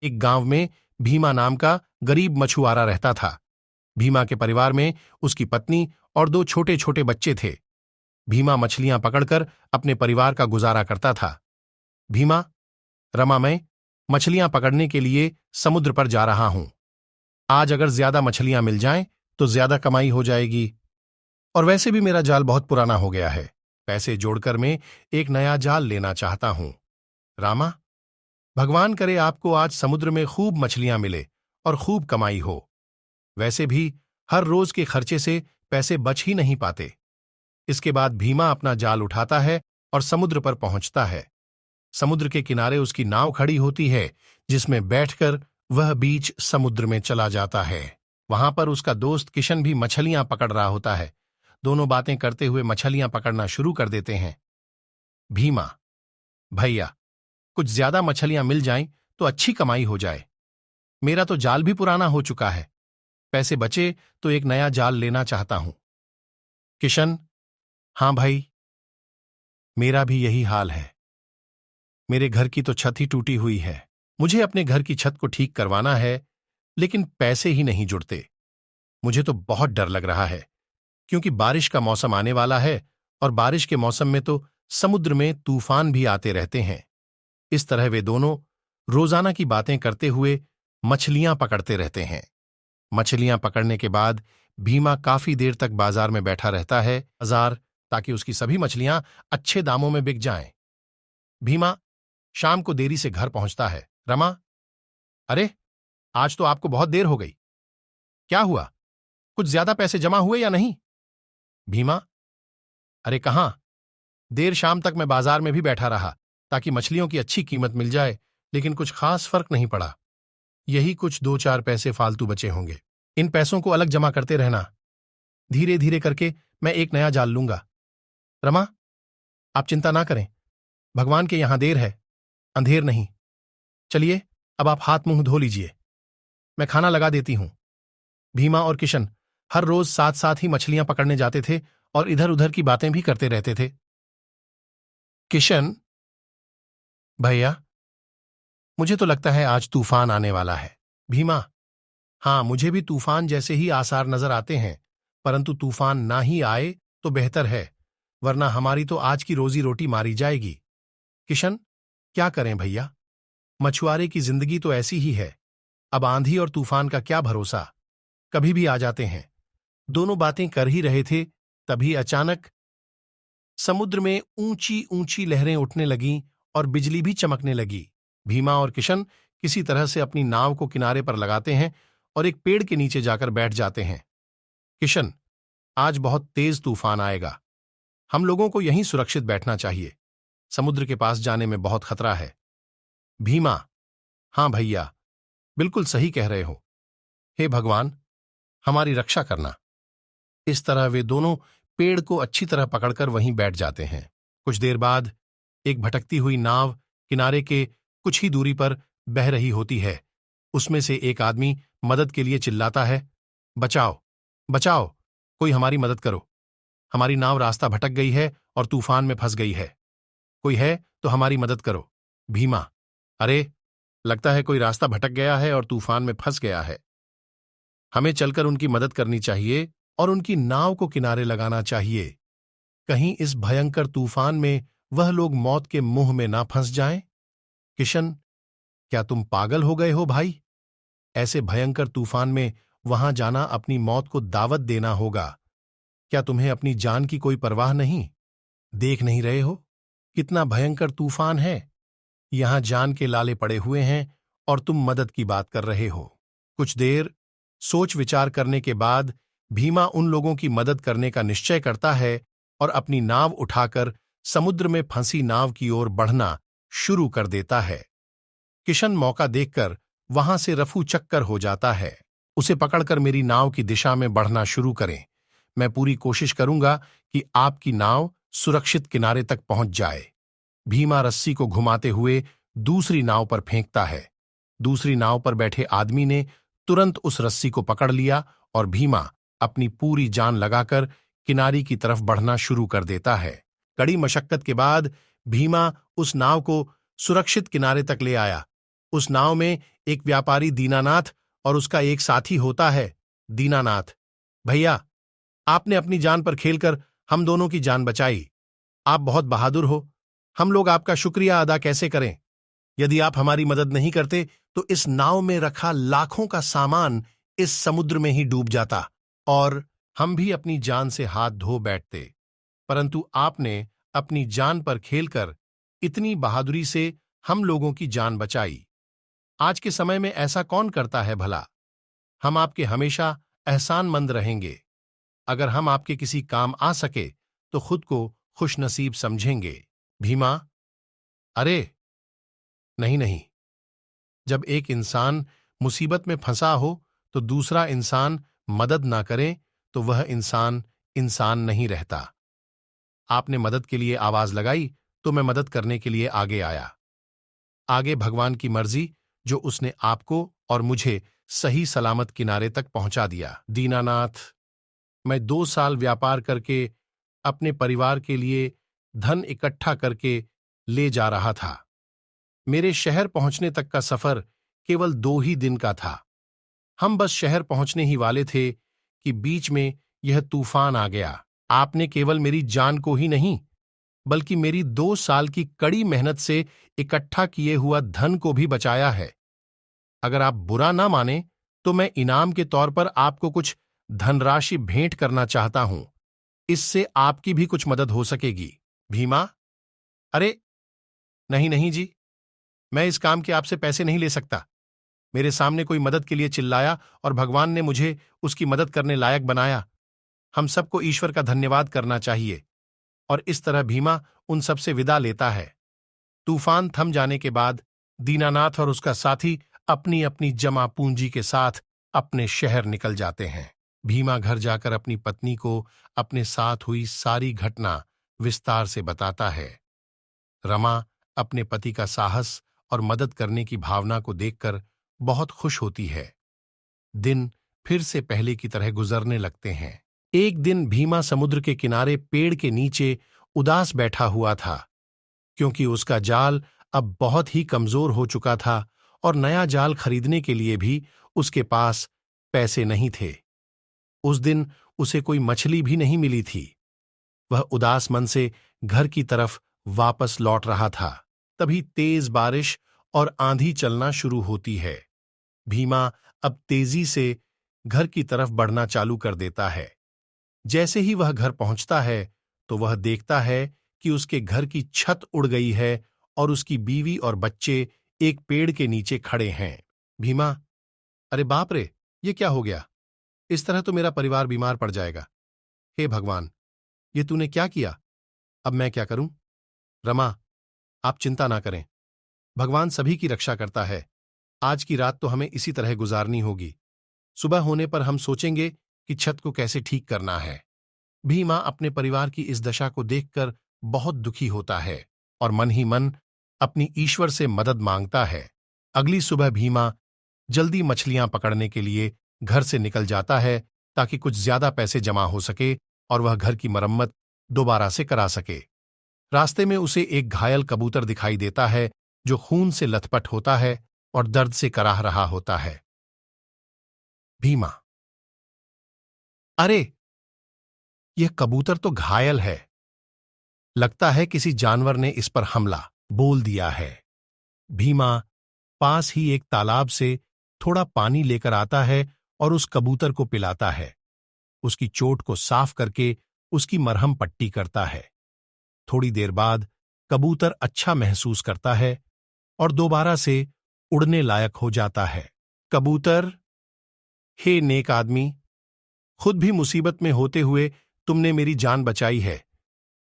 एक गांव में भीमा नाम का गरीब मछुआरा रहता था। भीमा के परिवार में उसकी पत्नी और दो छोटे छोटे बच्चे थे। भीमा मछलियां पकड़कर अपने परिवार का गुजारा करता था। भीमा, रमा, मैं मछलियां पकड़ने के लिए समुद्र पर जा रहा हूं। आज अगर ज्यादा मछलियां मिल जाएं तो ज्यादा कमाई हो जाएगी। और वैसे भी मेरा जाल बहुत पुराना हो गया है। पैसे जोड़कर मैं एक नया जाल लेना चाहता हूं। रामा, भगवान करे आपको आज समुद्र में खूब मछलियां मिले और खूब कमाई हो। वैसे भी हर रोज के खर्चे से पैसे बच ही नहीं पाते। इसके बाद भीमा अपना जाल उठाता है और समुद्र पर पहुंचता है। समुद्र के किनारे उसकी नाव खड़ी होती है, जिसमें बैठकर वह बीच समुद्र में चला जाता है। वहां पर उसका दोस्त किशन भी मछलियां पकड़ रहा होता है। दोनों बातें करते हुए मछलियां पकड़ना शुरू कर देते हैं। भीमा, भैया, कुछ ज्यादा मछलियां मिल जाएं तो अच्छी कमाई हो जाए। मेरा तो जाल भी पुराना हो चुका है। पैसे बचे तो एक नया जाल लेना चाहता हूं। किशन, हां भाई, मेरा भी यही हाल है। मेरे घर की तो छत ही टूटी हुई है। मुझे अपने घर की छत को ठीक करवाना है, लेकिन पैसे ही नहीं जुड़ते। मुझे तो बहुत डर लग रहा है, क्योंकि बारिश का मौसम आने वाला है और बारिश के मौसम में तो समुद्र में तूफान भी आते रहते हैं। इस तरह वे दोनों रोजाना की बातें करते हुए मछलियां पकड़ते रहते हैं। मछलियां पकड़ने के बाद भीमा काफी देर तक बाजार में बैठा रहता है, ताकि उसकी सभी मछलियां अच्छे दामों में बिक जाएं। भीमा शाम को देरी से घर पहुंचता है। रमा, अरे, आज तो आपको बहुत देर हो गई। क्या हुआ? कुछ ज्यादा पैसे जमा हुए या नहीं? भीमा, अरे कहां, देर शाम तक मैं बाजार में भी बैठा रहा ताकि मछलियों की अच्छी कीमत मिल जाए, लेकिन कुछ खास फर्क नहीं पड़ा। यही कुछ 2-4 पैसे फालतू बचे होंगे। इन पैसों को अलग जमा करते रहना। धीरे धीरे करके मैं एक नया जाल लूंगा। रमा, आप चिंता ना करें। भगवान के यहां देर है, अंधेर नहीं। चलिए, अब आप हाथ मुंह धो लीजिए। मैं खाना लगा देती हूं। भीमा और किशन हर रोज साथ साथ ही मछलियां पकड़ने जाते थे और इधर उधर की बातें भी करते रहते थे। किशन, भैया, मुझे तो लगता है आज तूफान आने वाला है। भीमा, हाँ, मुझे भी तूफान जैसे ही आसार नजर आते हैं, परंतु तूफान ना ही आए तो बेहतर है, वरना हमारी तो आज की रोजी रोटी मारी जाएगी। किशन, क्या करें भैया, मछुआरे की जिंदगी तो ऐसी ही है। अब आंधी और तूफान का क्या भरोसा, कभी भी आ जाते हैं। दोनों बातें कर ही रहे थे, तभी अचानक समुद्र में ऊंची ऊंची लहरें उठने लगीं और बिजली भी चमकने लगी। भीमा और किशन किसी तरह से अपनी नाव को किनारे पर लगाते हैं और एक पेड़ के नीचे जाकर बैठ जाते हैं। किशन, आज बहुत तेज तूफान आएगा। हम लोगों को यहीं सुरक्षित बैठना चाहिए। समुद्र के पास जाने में बहुत खतरा है। भीमा, हां भैया, बिल्कुल सही कह रहे हो। हे भगवान, हमारी रक्षा करना। इस तरह वे दोनों पेड़ को अच्छी तरह पकड़कर वहीं बैठ जाते हैं। कुछ देर बाद एक भटकती हुई नाव किनारे के कुछ ही दूरी पर बह रही होती है। उसमें से एक आदमी मदद के लिए चिल्लाता है, बचाओ, बचाओ, कोई हमारी मदद करो। हमारी नाव रास्ता भटक गई है और तूफान में फंस गई है। कोई है तो हमारी मदद करो। भीमा, अरे, लगता है कोई रास्ता भटक गया है और तूफान में फंस गया है। हमें चलकर उनकी मदद करनी चाहिए और उनकी नाव को किनारे लगाना चाहिए। कहीं इस भयंकर तूफान में वह लोग मौत के मुंह में ना फंस जाएं। किशन, क्या तुम पागल हो गए हो भाई? ऐसे भयंकर तूफान में वहां जाना अपनी मौत को दावत देना होगा। क्या तुम्हें अपनी जान की कोई परवाह नहीं? देख नहीं रहे हो कितना भयंकर तूफान है? यहां जान के लाले पड़े हुए हैं और तुम मदद की बात कर रहे हो। कुछ देर सोच विचार करने के बाद भीमा उन लोगों की मदद करने का निश्चय करता है और अपनी नाव उठाकर समुद्र में फंसी नाव की ओर बढ़ना शुरू कर देता है। किशन मौका देखकर वहां से रफू चक्कर हो जाता है। उसे पकड़कर मेरी नाव की दिशा में बढ़ना शुरू करें। मैं पूरी कोशिश करूंगा कि आपकी नाव सुरक्षित किनारे तक पहुंच जाए। भीमा रस्सी को घुमाते हुए दूसरी नाव पर फेंकता है। दूसरी नाव पर बैठे आदमी ने तुरंत उस रस्सी को पकड़ लिया और भीमा अपनी पूरी जान लगाकर किनारे की तरफ बढ़ना शुरू कर देता है। कड़ी मशक्कत के बाद भीमा उस नाव को सुरक्षित किनारे तक ले आया। उस नाव में एक व्यापारी दीनानाथ और उसका एक साथी होता है। दीनानाथ: भैया, आपने अपनी जान पर खेलकर हम दोनों की जान बचाई। आप बहुत बहादुर हो। हम लोग आपका शुक्रिया अदा कैसे करें? यदि आप हमारी मदद नहीं करते तो इस नाव में रखा लाखों का सामान इस समुद्र में ही डूब जाता और हम भी अपनी जान से हाथ धो बैठते। परंतु आपने अपनी जान पर खेलकर इतनी बहादुरी से हम लोगों की जान बचाई। आज के समय में ऐसा कौन करता है भला? हम आपके हमेशा एहसानमंद रहेंगे। अगर हम आपके किसी काम आ सके तो खुद को खुशनसीब समझेंगे। भीमा: अरे नहीं नहीं, जब एक इंसान मुसीबत में फंसा हो तो दूसरा इंसान मदद ना करे तो वह इंसान इंसान नहीं रहता। आपने मदद के लिए आवाज लगाई तो मैं मदद करने के लिए आगे आया। आगे भगवान की मर्जी, जो उसने आपको और मुझे सही सलामत किनारे तक पहुंचा दिया। दीनानाथ: मैं 2 साल व्यापार करके अपने परिवार के लिए धन इकट्ठा करके ले जा रहा था। मेरे शहर पहुंचने तक का सफर केवल 2 ही दिन का था। हम बस शहर पहुंचने ही वाले थे कि बीच में यह तूफान आ गया। आपने केवल मेरी जान को ही नहीं, बल्कि मेरी 2 साल की कड़ी मेहनत से इकट्ठा किए हुआ धन को भी बचाया है। अगर आप बुरा ना माने तो मैं इनाम के तौर पर आपको कुछ धनराशि भेंट करना चाहता हूं। इससे आपकी भी कुछ मदद हो सकेगी। भीमा: अरे नहीं नहीं जी, मैं इस काम के आपसे पैसे नहीं ले सकता। मेरे सामने कोई मदद के लिए चिल्लाया और भगवान ने मुझे उसकी मदद करने लायक बनाया। हम सबको ईश्वर का धन्यवाद करना चाहिए। और इस तरह भीमा उन सबसे विदा लेता है। तूफान थम जाने के बाद दीनानाथ और उसका साथी अपनी अपनी जमा पूंजी के साथ अपने शहर निकल जाते हैं। भीमा घर जाकर अपनी पत्नी को अपने साथ हुई सारी घटना विस्तार से बताता है। रमा अपने पति का साहस और मदद करने की भावना को देखकर बहुत खुश होती है। दिन फिर से पहले की तरह गुजरने लगते हैं। एक दिन भीमा समुद्र के किनारे पेड़ के नीचे उदास बैठा हुआ था, क्योंकि उसका जाल अब बहुत ही कमजोर हो चुका था और नया जाल खरीदने के लिए भी उसके पास पैसे नहीं थे। उस दिन उसे कोई मछली भी नहीं मिली थी। वह उदास मन से घर की तरफ वापस लौट रहा था। तभी तेज बारिश और आंधी चलना शुरू होती है। भीमा अब तेजी से घर की तरफ बढ़ना चालू कर देता है। जैसे ही वह घर पहुंचता है तो वह देखता है कि उसके घर की छत उड़ गई है और उसकी बीवी और बच्चे एक पेड़ के नीचे खड़े हैं। भीमा: अरे बाप रे, ये क्या हो गया? इस तरह तो मेरा परिवार बीमार पड़ जाएगा। हे भगवान, ये तूने क्या किया? अब मैं क्या करूं? रमा, आप चिंता ना करें। भगवान सभी की रक्षा करता है। आज की रात तो हमें इसी तरह गुजारनी होगी। सुबह होने पर हम सोचेंगे कि छत को कैसे ठीक करना है। भीमा अपने परिवार की इस दशा को देखकर बहुत दुखी होता है और मन ही मन अपनी ईश्वर से मदद मांगता है। अगली सुबह भीमा जल्दी मछलियां पकड़ने के लिए घर से निकल जाता है ताकि कुछ ज्यादा पैसे जमा हो सके और वह घर की मरम्मत दोबारा से करा सके। रास्ते में उसे एक घायल कबूतर दिखाई देता है जो खून से लथपथ होता है और दर्द से कराह रहा होता है। भीमा: अरे, यह कबूतर तो घायल है। लगता है किसी जानवर ने इस पर हमला बोल दिया है। भीमा पास ही एक तालाब से थोड़ा पानी लेकर आता है और उस कबूतर को पिलाता है। उसकी चोट को साफ करके उसकी मरहम पट्टी करता है। थोड़ी देर बाद कबूतर अच्छा महसूस करता है और दोबारा से उड़ने लायक हो जाता है। कबूतर: हे नेक आदमी, खुद भी मुसीबत में होते हुए तुमने मेरी जान बचाई है।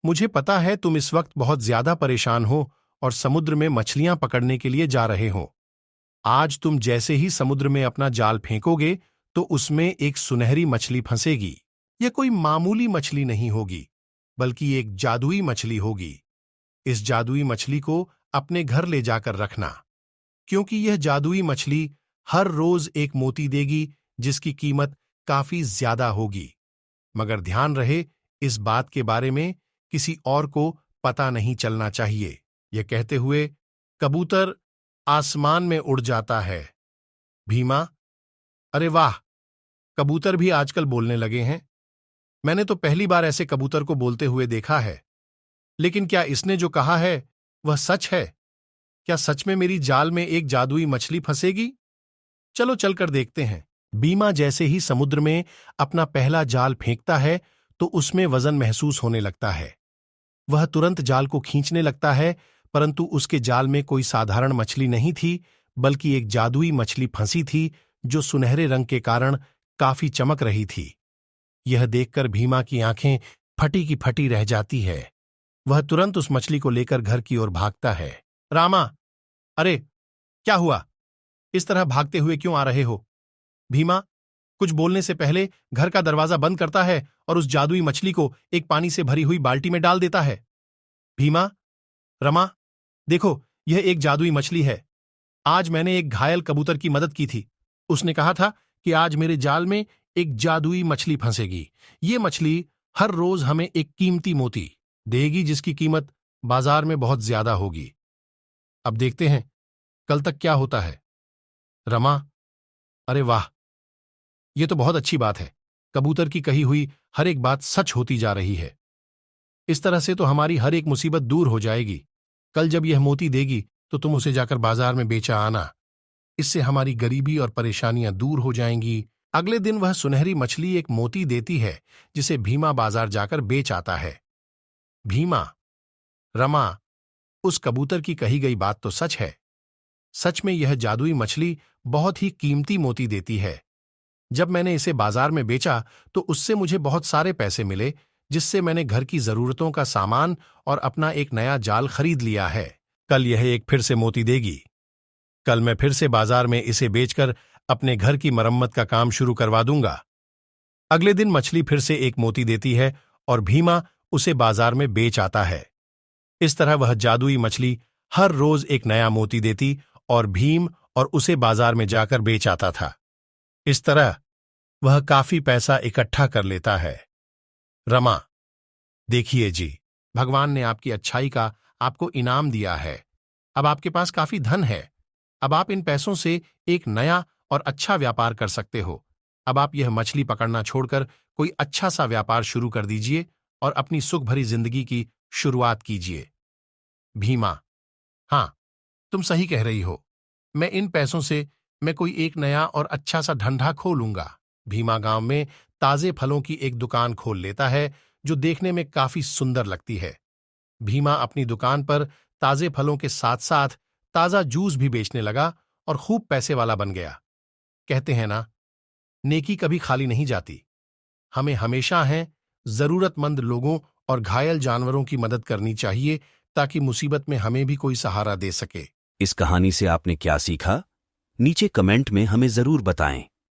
मुझे पता है तुम इस वक्त बहुत ज्यादा परेशान हो और समुद्र में मछलियां पकड़ने के लिए जा रहे हो। आज तुम जैसे ही समुद्र में अपना जाल फेंकोगे तो उसमें एक सुनहरी मछली फंसेगी। यह कोई मामूली मछली नहीं होगी, बल्कि एक जादुई मछली होगी। इस जादुई मछली को अपने घर ले जाकर रखना, क्योंकि यह जादुई मछली हर रोज एक मोती देगी जिसकी कीमत काफी ज्यादा होगी। मगर ध्यान रहे, इस बात के बारे में किसी और को पता नहीं चलना चाहिए। यह कहते हुए कबूतर आसमान में उड़ जाता है। भीमा, अरे वाह, कबूतर भी आजकल बोलने लगे हैं। मैंने तो पहली बार ऐसे कबूतर को बोलते हुए देखा है। लेकिन क्या इसने जो कहा है वह सच है? क्या सच में मेरी जाल में एक जादुई मछली फंसेगी? चलो चलकर देखते हैं। बीमा जैसे ही समुद्र में अपना पहला जाल फेंकता है तो उसमें वजन महसूस होने लगता है। वह तुरंत जाल को खींचने लगता है, परंतु उसके जाल में कोई साधारण मछली नहीं थी, बल्कि एक जादुई मछली फंसी थी जो सुनहरे रंग के कारण काफी चमक रही थी। यह देखकर भीमा की आंखें फटी की फटी रह जाती है। वह तुरंत उस मछली को लेकर घर की ओर भागता है। रामा, अरे क्या हुआ? इस तरह भागते हुए क्यों आ रहे हो? भीमा कुछ बोलने से पहले घर का दरवाजा बंद करता है और उस जादुई मछली को एक पानी से भरी हुई बाल्टी में डाल देता है। भीमा, रमा, देखो, यह एक जादुई मछली है। आज मैंने एक घायल कबूतर की मदद की थी। उसने कहा था कि आज मेरे जाल में एक जादुई मछली फंसेगी। ये मछली हर रोज हमें एक कीमती मोती देगी, जिसकी कीमत बाजार में बहुत ज्यादा होगी। अब देखते हैं कल तक क्या होता है। रमा, अरे वाह, यह तो बहुत अच्छी बात है। कबूतर की कही हुई हर एक बात सच होती जा रही है। इस तरह से तो हमारी हर एक मुसीबत दूर हो जाएगी। कल जब यह मोती देगी तो तुम उसे जाकर बाजार में बेचा आना। इससे हमारी गरीबी और परेशानियां दूर हो जाएंगी। अगले दिन वह सुनहरी मछली एक मोती देती है, जिसे भीमा बाजार जाकर बेच आता है। भीमा, रमा, उस कबूतर की कही गई बात तो सच है। सच में यह जादुई मछली बहुत ही कीमती मोती देती है। जब मैंने इसे बाजार में बेचा तो उससे मुझे बहुत सारे पैसे मिले, जिससे मैंने घर की जरूरतों का सामान और अपना एक नया जाल खरीद लिया है। कल यह एक फिर से मोती देगी। कल मैं फिर से बाजार में इसे बेचकर अपने घर की मरम्मत का काम शुरू करवा दूंगा। अगले दिन मछली फिर से एक मोती देती है और भीमा उसे बाजार में बेच आता है। इस तरह वह जादुई मछली हर रोज एक नया मोती देती और भीम और उसे बाजार में जाकर बेच आता था। इस तरह वह काफी पैसा इकट्ठा कर लेता है। रमा, देखिए जी, भगवान ने आपकी अच्छाई का आपको इनाम दिया है। अब आपके पास काफी धन है। अब आप इन पैसों से एक नया और अच्छा व्यापार कर सकते हो। अब आप यह मछली पकड़ना छोड़कर कोई अच्छा सा व्यापार शुरू कर दीजिए और अपनी सुख भरी जिंदगी की शुरुआत कीजिए। भीमा, हाँ, तुम सही कह रही हो। मैं इन पैसों से मैं कोई एक नया और अच्छा सा धंधा खोलूंगा। भीमा गांव में ताजे फलों की एक दुकान खोल लेता है, जो देखने में काफी सुंदर लगती है। भीमा अपनी दुकान पर ताजे फलों के साथ साथ ताजा जूस भी बेचने लगा और खूब पैसे वाला बन गया। कहते हैं ना, नेकी कभी खाली नहीं जाती। हमें हमेशा जरूरतमंद लोगों और घायल जानवरों की मदद करनी चाहिए, ताकि मुसीबत में हमें भी कोई सहारा दे सके। इस कहानी से आपने क्या सीखा? नीचे कमेंट में हमें जरूर बताएं।